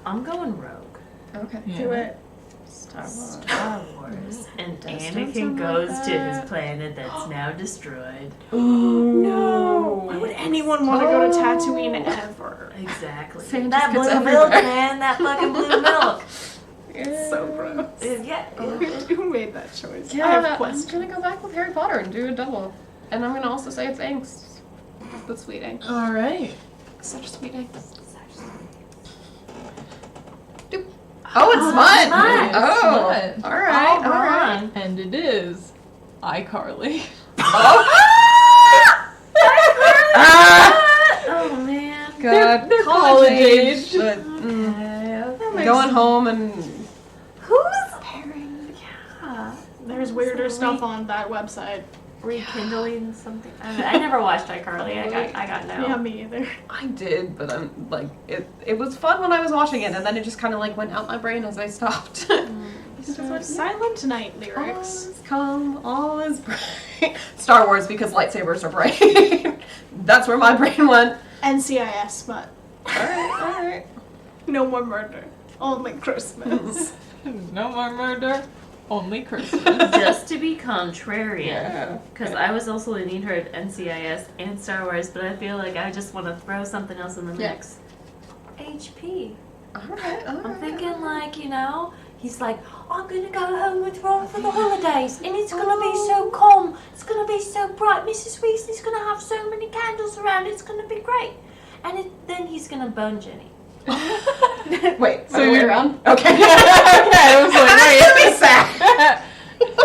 I'm going rogue. Okay. Do it. Star Wars. And Does sound Anakin like goes to that. his planet that's now destroyed. No! Why would anyone want to go to Tatooine ever? Exactly. Sand That just gets blue milk, everywhere. man. That fucking blue milk. So gross. Yeah. Who made that choice? Yeah, I have I'm questions. gonna go back with Harry Potter and do a double. And I'm gonna also say it's angst. But sweet egg. All right. Such a sweet egg. Doop. Oh, it's Smut! Smut. Oh, Smut. alright, All alright. wrong. And it is iCarly. Oh man. God, They're college age. But, going home and Who's Pairing. yeah, There's weirder stuff on that website. rekindling something? I never watched iCarly. I got no. Yeah, me either. I did, but I'm like it was fun when I was watching it, and then it just kind of like went out my brain as I stopped. Silent Night lyrics. All is calm, all is bright. Star Wars because lightsabers are bright. That's where my brain went. NCIS Smut. Alright. No more murder. Only Christmas. No more murder, only Christmas. Just to be contrarian, Yeah. because I was also leaning toward NCIS and Star Wars, but I feel like I just want to throw something else in the mix. HP. Alright. I'm thinking like, he's like, I'm gonna go home with Ron for the holidays, and it's gonna be so calm, it's gonna be so bright. Mrs. Weasley's gonna have so many candles around, it's gonna be great. And then he's gonna bone Jenny. Wait, So so you're- you're around? Okay. Okay, I was like, That's gonna be sad.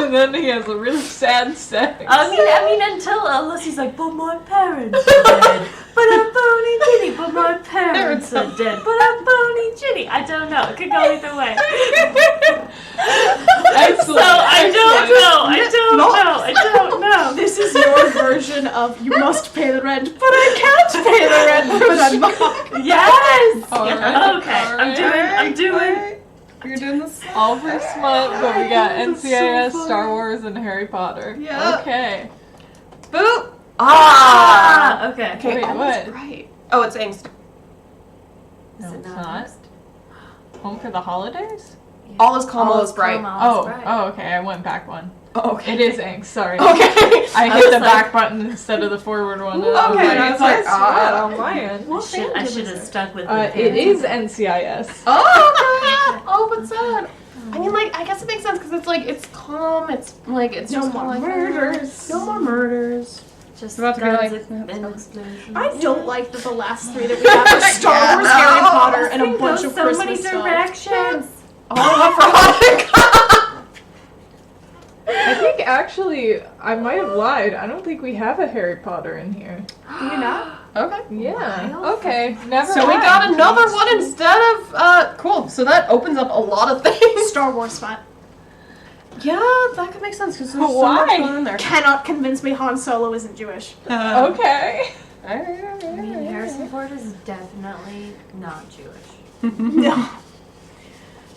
and then he has a really sad sex. I mean, unless he's like, but my parents are dead. But I'm boning Ginny. But my parents are dead. But I'm boning Ginny. I don't know. It could go either way. Excellent. So I don't excellent. know. I don't know. This is your version of you must pay the rent, but I can't pay the rent for that book. Yes. All right, Okay. all I'm doing. Alright. You're doing this. All for Smut, but we got That's so NCIS, funny. Star Wars, and Harry Potter. Yeah. Okay. Boop. Okay. Okay. Wait, all what? is right. Oh, it's Angst. No, Is it it's not? not. Home for the holidays? All is calm, all is bright. Oh, okay. I went back one. Oh, okay. It is Angst. Sorry. Okay. I I hit was the like- back button instead of the forward one. Okay, I was like, on my end. I should have stuck with It is NCIS. Oh, okay. Oh, but sad. I mean, like, I guess it makes sense because it's like it's calm. It's like it's No just more like, murders. No more murders. Just About to be guns like- and explosions. I don't like that the last three that we have are Star Wars, Yeah, Harry no. Potter, and a It bunch goes of so Christmas many stuff. directions. All up for Hanukkah. I think actually, I might have lied. I don't think we have a Harry Potter in here. Do you not? Okay. Yeah. Wild. Okay. Never So we mind. got another one instead of cool. So that opens up a lot of things. Star Wars Smut. Yeah, that could make sense because there's so Why? much going in there. Cannot convince me Han Solo isn't Jewish. Okay. I mean, Harrison Ford is definitely not Jewish. No.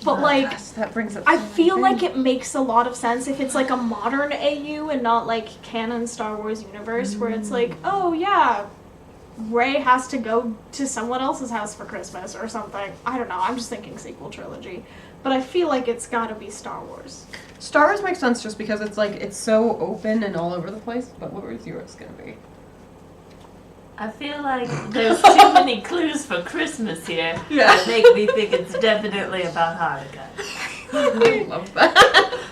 But like, Yes, that brings up. I so many feel like things. it makes a lot of sense if it's like a modern AU and not like canon Star Wars universe where it's like, oh yeah, Rey has to go to someone else's house for Christmas or something. I don't know. I'm just thinking sequel trilogy. But I feel like it's gotta be Star Wars. Star Wars makes sense just because it's like it's so open and all over the place. But what was yours gonna be? I feel like there's too many clues for Christmas here that make me think it's definitely about Hanukkah. I love that.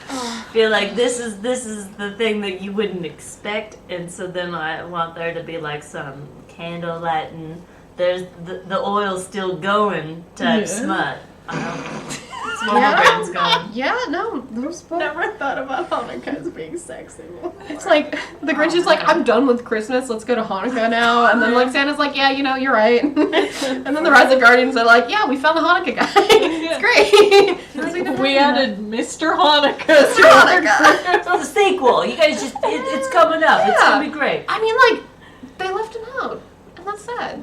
I feel like this is the thing that you wouldn't expect, and so then I want there to be like some candle lighting. There's the oil's still going type Yeah. smut. That's where my brain's going. Yeah, no, those both. Never thought about Hanukkah as being sexy. It's like the Grinch is like, I'm done with Christmas. Let's go to Hanukkah now. And then like Santa's like, yeah, you're right. And then the Rise of Guardians are like, yeah, we found the Hanukkah guy. It's great. We added Mr. Hanukkah. Mr. Hanukkah. It's the sequel. You guys just it's coming up. It's Yeah. gonna be great. I mean, like, they left him out, and that's sad.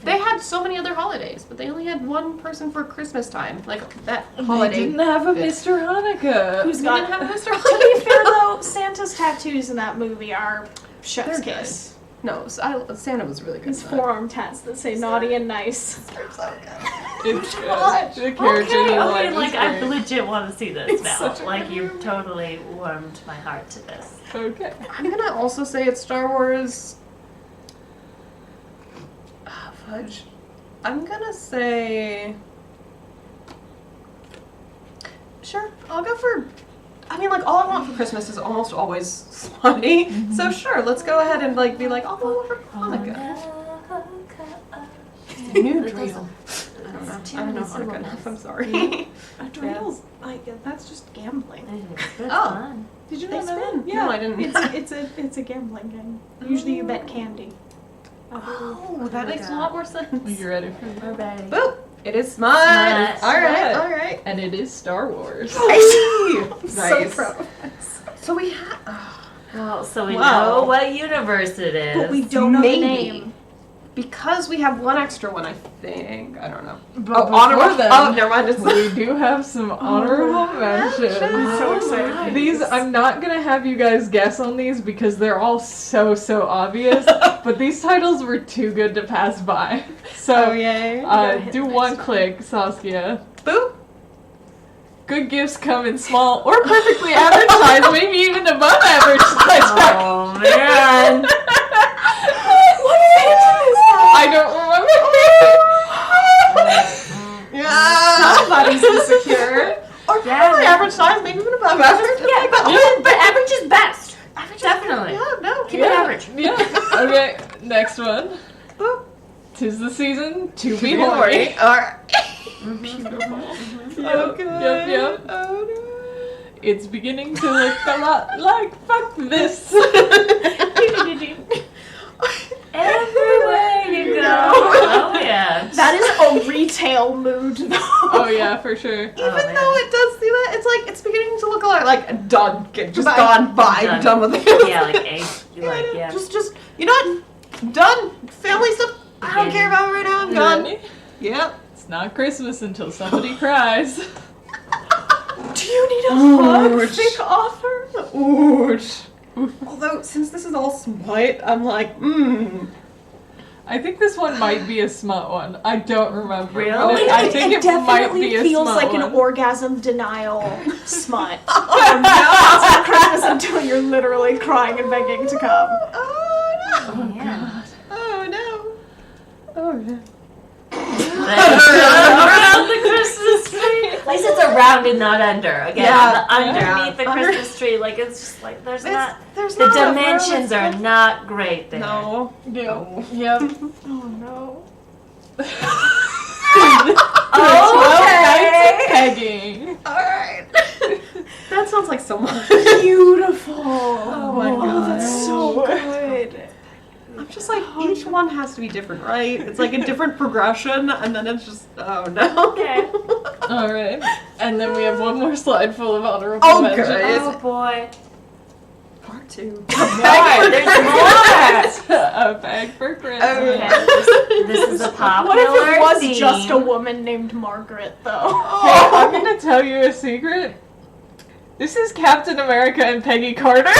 They had so many other holidays, but they only had one person for Christmas time. Like that They holiday. didn't have a Mr. Hanukkah. Who's We got didn't have a Mr. To be Holiday. fair though, Santa's tattoos in that movie are chef's They're good. kiss. No, Santa was really good. His at that. forearm tats that say naughty and nice. They're so good. It's good. What? The character Okay, you okay, like like is I great. legit want to see this It's now. such a Like good you've movie. totally warmed my heart to this. Okay. I'm gonna also say it's Star Wars. Fudge. I'm gonna say. Sure, I'll go for. I mean, like, all I want for Christmas is almost always slutty. So sure, let's go ahead and like be like, I'll go for Hanukkah. New It dreidel. doesn't- I don't know. It's too I don't know many how to good syllables. enough. I'm sorry. A dreidel, that's just gambling. It's Oh. fun. Did you They not know that? spin. No, I didn't. It's a gambling game. Usually you bet candy. Oh, that makes a lot more sense. Are you ready for this? We're ready. Boop! It is Smut! Smut. Alright, Smut. alright. And it is Star Wars. Nice. So proud of us. So we have. Well, so we Wow. know what universe it is. But we don't know Maybe. the name. Because we have one extra one, I think. I don't know. But Oh, honorable. before then, Oh, never mind. It's we do have some honorable mentions. I'm so excited. These, I'm not gonna have you guys guess on these because they're all so obvious. But these titles were too good to pass by. So, yay. do one click, Saskia. Boop. Good gifts come in small or perfectly average size, maybe even above average size. Oh man. What fandom is that? I don't remember. Yeah. Somebody's insecure. Or probably average size, maybe even above average. Yeah, but average is best. Definitely. Yeah, no. Keep it average. Yeah. Okay, next one. Boop. 'Tis the season to be Be horny. horny. Alright. Yep, yep. Oh no. It's beginning to look a lot like fuck this. Everywhere you go. Oh yeah. That is a retail mood, though. Oh yeah, for sure. Even man. though it does see that, it's like it's beginning to look a lot like done, just Goodbye. gone by, Done. done with it. Yeah, like yeah. Just you know what? Done. Family stuff. I don't care about it right now. I'm done. Ready? Yep. It's not Christmas until somebody cries. Do you need a hug, Ouch. thick author? Ouch. Although since this is all Smut, I'm like, I think this one might be a smut one. I don't remember. Really? But I think it might definitely be a feels smut like one. an orgasm denial smut. It's not Christmas until you're literally crying and begging to come. Oh Yeah. no. Oh no. Oh no. Around the Christmas tree. At least it's around and not under. Again, Yeah, the underneath the under- Christmas tree, like it's just like there's not There's the not a dimensions room. are not great there. No. Yep. Yep. Oh no. Okay. Pegging. Alright. That sounds like so much. Beautiful. Oh my Oh, god. that's so good. I'm just like, each one has to be different, right? It's like a different progression, and then it's just, oh no. Okay. All right. And then we have one more slide full of honorable Oh, mentions. good. Oh boy. Part 2. More. There's more. A bag for Christmas. Okay. This is a popular What if it was theme. just a woman named Margaret, though? Hey, I'm gonna tell you a secret. This is Captain America and Peggy Carter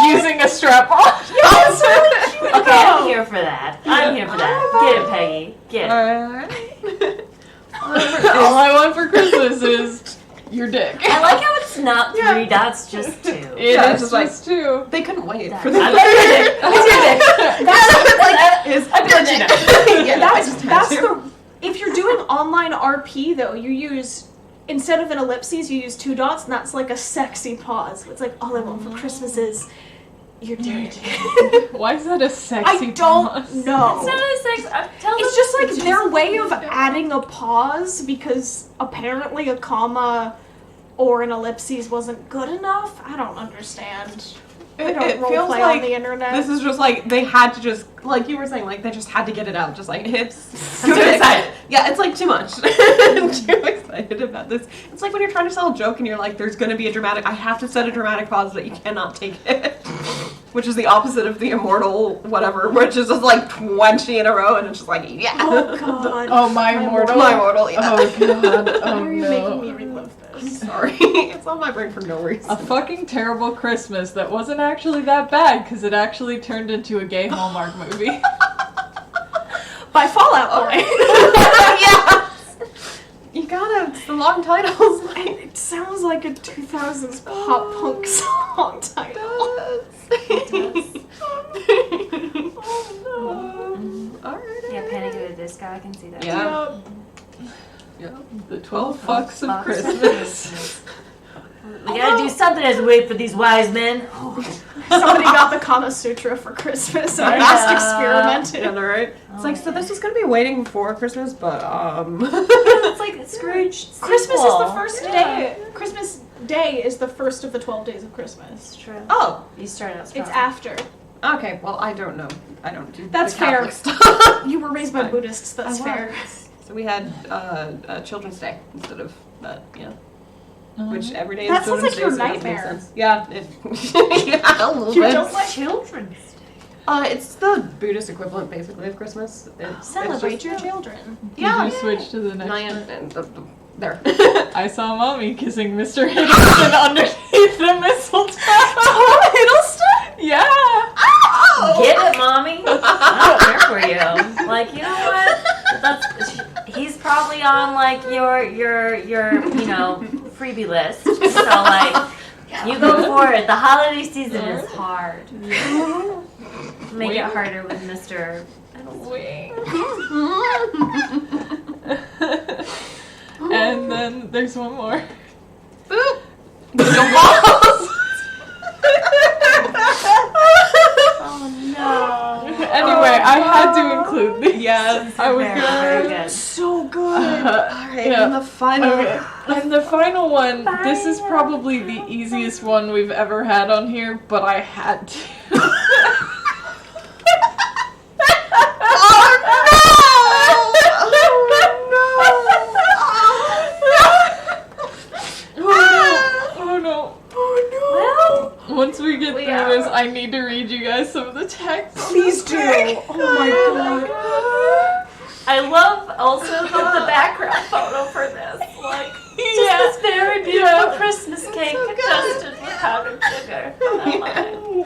using a strap-on. That's really cute. Okay, I'm here for that. I'm here for that. Get it, Peggy. Get it. All I want for Christmas is your dick. I like how it's not Yeah. 3 dots, just 2. It Yeah, is just like- just two. They couldn't wait That- for the I like your dick. That's the. If you're doing online RP though, you use instead of an ellipses, you use 2 dots, and that's like a sexy pause. It's like all I want for Christmas is your dick. Why is that a sexy I don't pause? know. It's not a sex. Tell It's them just like it's their way of adding a pause because apparently a comma or an ellipses wasn't good enough. I don't understand. I don't It role feels play like on the internet. this is just like they had to just like you were saying, like they just had to get it out. Just like it's I'm too excited. Yeah, it's like too much. I'm too excited about this. It's like when you're trying to sell a joke and you're like, "There's going to be a dramatic. I have to set a dramatic pause that you cannot take it," which is the opposite of the immortal whatever, which is just like 20 in a row, and it's just like, yeah. Oh god. Oh, my immortal. My immortal. Yeah. Oh god. Why Oh are you no. making me relive this? Sorry, it's on my brain for no reason. A fucking terrible Christmas that wasn't actually that bad because it actually turned into a gay Hallmark movie. By Fallout Boy. Yeah. You gotta. It's the long titles. Like, It sounds like a 2000s pop punk song title. Oh no. Alright. Yeah, Panic at the Disco. I can see that. Yeah. The 12 fucks of Fucks. Christmas. We gotta do something as we wait for these wise men. Somebody got the Kama Sutra for Christmas and I just experimented. Yeah, right? It's like, so this was gonna be waiting for Christmas, but It's like Scrooge. Christmas is the sequel. first day. Christmas Day is the first of the 12 days of Christmas. It's true. Oh, You started out strong. It's after. okay. Well, I don't know. I don't do That's the Catholic fair. stuff. You were raised by Fine. Buddhists, that's I fair. was. So we had Children's Day instead of that. Yeah. Oh. Which every day That is sounds Children's like your Day, so it doesn't make nightmare. sense. Yeah, yeah, a little You bit. don't like Children's Day. It's the Buddhist equivalent, basically, of Christmas. It's celebrate just- your children. Did Yeah. you switch to the next No, yeah, one? and there. I saw Mommy kissing Mr. Hiddleston underneath the mistletoe. Hiddleston? Yeah. Oh! Get it, mommy. I don't care for you. Like, you know what? He's probably on like your freebie list. So like, you go for it. The holiday season is hard. Make it harder with Mr. And then there's one more. Boop. Oh no. Anyway, I had to include these. Yes. I was Very, gonna. very good. So good. Alright, Yeah. and the final. Okay. And the final one, this is probably the easiest one we've ever had on here, but I had to. Oh no. Well, Once we get We through are- this, I need to read you guys some of the text. Please do. Oh my god. I love also the background photo for this. Like, just this very beautiful Christmas cake dusted with powdered sugar. Oh my.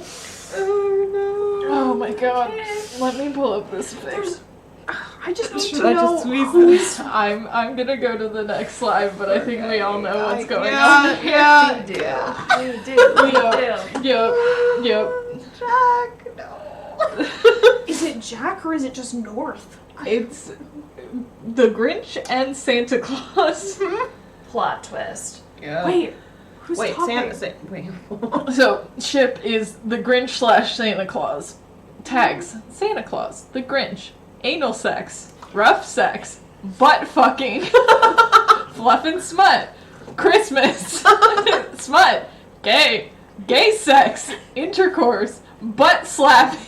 Oh my god. Let me pull up this fix. I just need Should to I know just squeeze who's I'm gonna go to the next slide, but I think we all know what's going Yeah, on. yeah. We do. We do. Yep. Jack, no. Is it Jack or is it just North? It's the Grinch and Santa Claus. Plot twist. Yeah. Wait, who's Wait, talking? wait. So, ship is the Grinch / Santa Claus. Tags: Santa Claus, the Grinch, anal sex, rough sex, butt fucking, fluff and smut, Christmas, smut, gay sex, intercourse, butt slapping,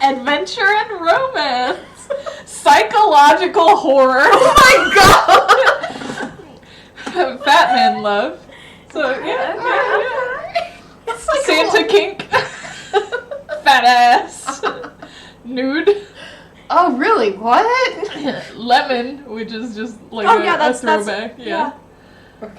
adventure and romance, psychological horror. Oh my god! Fat man love. So yeah. It's like Santa kink. Fat ass. Nude. Oh really? What? Lemon, which is just like Oh, a, yeah, a that's- throwback. Yeah.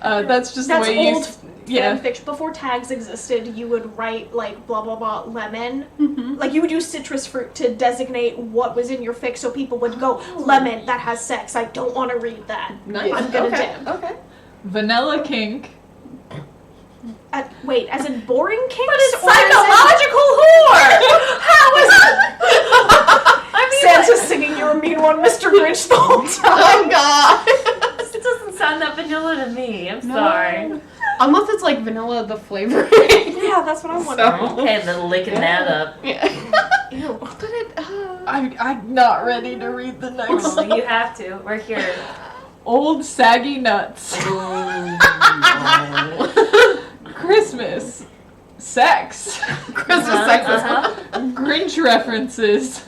That's just That's the way old yeah. fan fiction. Before tags existed, you would write like blah blah blah lemon. Mm-hmm. Like you would use citrus fruit to designate what was in your fic, so people would go lemon that has sex. I don't want to read that. Nice. I'm gonna okay. dip. Okay. Vanilla kink. Wait, as in boring kinks? But it's or as in- psychological whore! How is it? I mean, Santa's singing "You're a Mean One, Mr. Grinch" the whole time. Oh god. it doesn't sound that vanilla to me. I'm sorry. Unless it's like vanilla the flavor. Yeah, that's what I'm wondering. Okay, then licking that up. Yeah. Ew. But it. I'm not ready to read the next Oh, one. you have to. We're here. Old saggy nuts. Christmas. Sex. Christmas sex is Grinch references.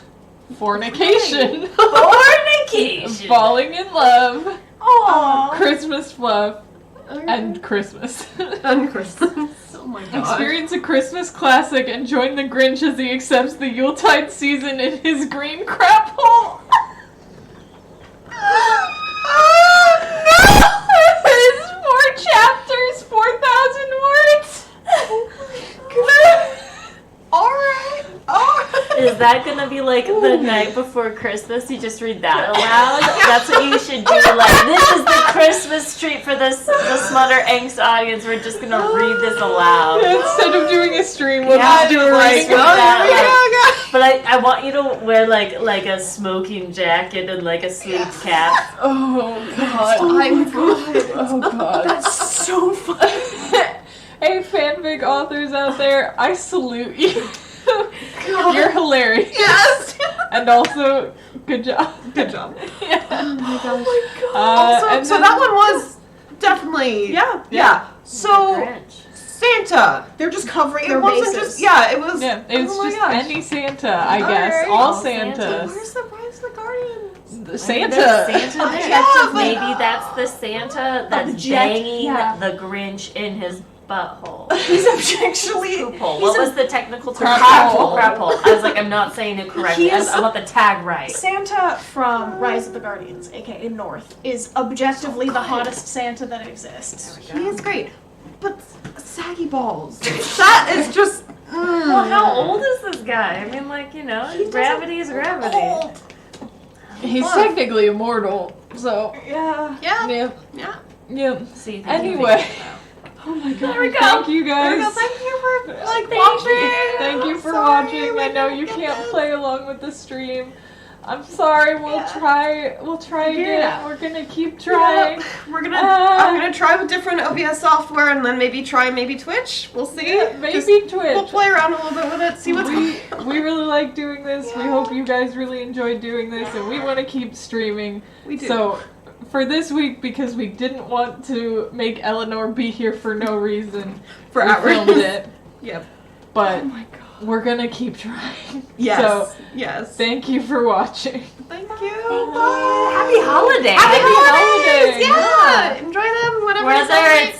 Fornication. Fornication. Falling in love. Aww. Christmas fluff. And Christmas. And Christmas. Oh my god. Experience a Christmas classic and join the Grinch as he accepts the Yuletide season in his green crap hole. It's 4 chapters, 4,000 words. Alright. Is that gonna be like the night before Christmas? You just read that aloud? That's what you should do. Like, this is the Christmas treat for the Smutter Angst audience. We're just gonna read this aloud. Instead of doing a stream, we'll Yeah, just do a like, reading. that, But I want you to wear like a smoking jacket and like a sleeved cap. Oh god. I'm good. Oh god. That's so fun. Hey, fanfic authors out there, I salute you. You're hilarious. Yes. And also, good job. Good job. Yeah. Oh my gosh. So that one was definitely yeah. So Grinch. Santa. They're just covering It their wasn't bases. just it was Yeah, it was oh my just gosh. any Santa, I guess. Alright. All All Santas. Santas. Where's the Rise of the Guardians? The I mean, Santa. there's Santa there. Yeah, but- Maybe that's the Santa that's Object- banging yeah. the Grinch in his butthole. He's objectually Poop hole. What was the technical term? Crap hole. Crap hole. I was like, I'm not saying it correctly. He is- I want the tag right. Santa from Rise of the Guardians, aka North, is objectively the hottest Santa that exists. he is great. But saggy balls. That is just Well, how old is this guy? I mean, like, you know, gravity is gravity. old. He's technically immortal, so. Yeah. Yeah. Yeah. Yeah. Yeah. See, Anyway. Oh my god. There we go. Thank you guys. There we go. Thank you for like Thank watching. Thank you I'm for sorry watching. we I know didn't you get can't this. play along with the stream. I'm sorry. We'll try. We'll try Yeah. again. We're gonna keep trying. We're gonna. I'm gonna try with different OBS software and then maybe try Twitch. We'll see. Maybe Just- Twitch. We'll play around a little bit with it. See what's we really like doing this. We hope you guys really enjoyed doing this, and we want to keep streaming. We do. So, for this week, because we didn't want to make Eleanor be here for no reason, For we hours. filmed it. Yep. But Oh my god. we're gonna keep trying. Yes. So, yes. thank you for watching. Thank you. Happy Bye. holidays. Happy holidays. holidays. Yeah. Enjoy them whenever. Whether it's